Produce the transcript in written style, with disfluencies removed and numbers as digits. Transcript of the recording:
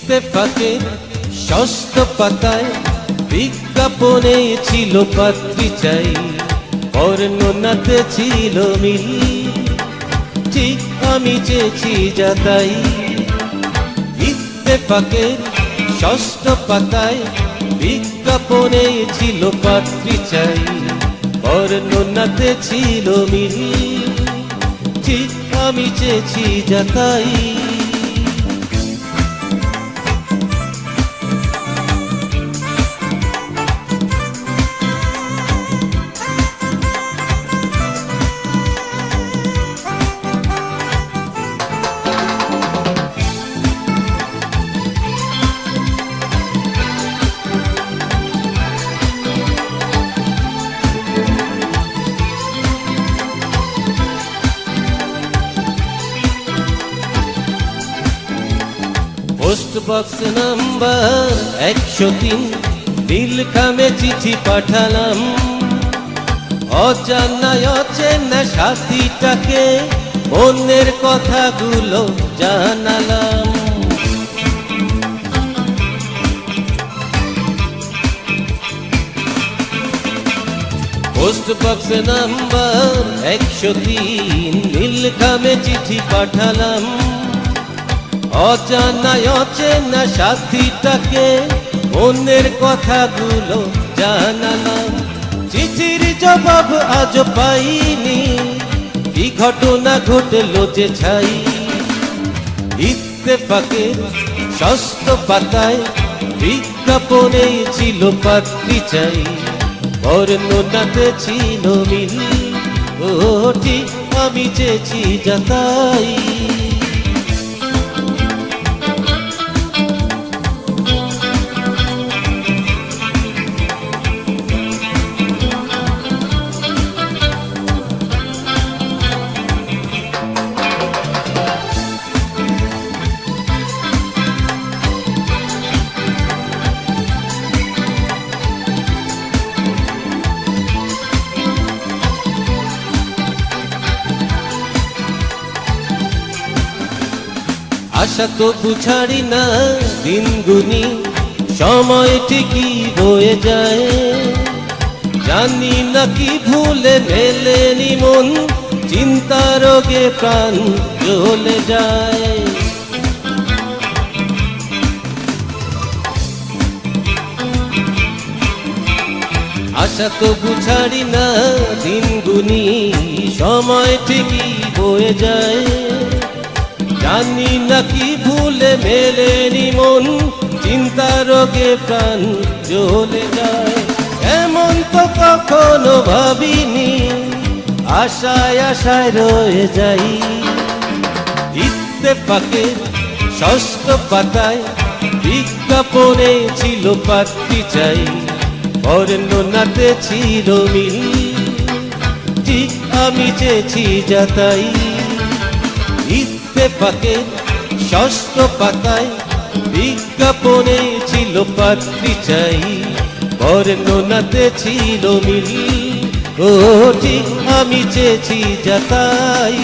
ইত্তেফাকে ষষ্ঠ পাতায় বিজ্ঞাপনে ছিল পাত্রী চাই, বর্ণনাতে ছিল মিল, ঠিক আমি চেয়েছি যা তাই। ইত্তেফাকের ষষ্ঠ পাতায় বিজ্ঞাপনে ছিল পাত্রী চাই, বর্ণনাতে ছিল মিল, ঠিক আমি চেয়েছি যা তাই। পোস্ট বক্স নাম্বার 103 নীলখামে চিঠি পাঠালাম, অজানায় অচেনা সাথীটাকে মনের কথাগুলো জানালাম। পোস্ট বক্স নাম্বার 103 নীলখামে চিঠি পাঠালাম, অজানায় অচেনা সাথীটাকে মনের কথাগুলো জানালাম। চিঠির জবাব আজ পাইনি, কি ঘটনা ঘটলো যে ছাই। ইত্তেফাকের ষষ্ঠ পাতায় বিজ্ঞাপনে ছিল পাত্রী চাই, বর্ণনাতে ছিল মিল, ও ঠিক আমি চেয়েছি যা তাই। আশা তো বুঝারি না দিন গুনি, সময় ঠিকই বয়ে যায়, জানি না কি ভুলে মেলেনি মন, চিন্তা রোগে প্রাণ জ্বলে যায়। আশা তো বুঝারি না দিন গুনি, সময় ঠিকই বয়ে যায়, জানি না কি ভুলে মেলেনি মন, চিন্তা রোগে প্রাণ জ্বলে যায়। এমন তো কখনো ভাবিনি, আশায় আশায় রয়ে যাই। ইত্তেফাকের ষষ্ঠ পাতায় বিজ্ঞাপনে ছিল পাত্রী চাই, বর্ণনাতে ছিল মিল, ঠিক আমি চেয়েছি যা তাই। ইত্তেফাকের ষষ্ঠ পাতায় বিজ্ঞাপনে ছিল পাত্রী চাই, বর্ণনাতে ছিল মিল, ও ঠিক আমি চেয়েছি যা তাই।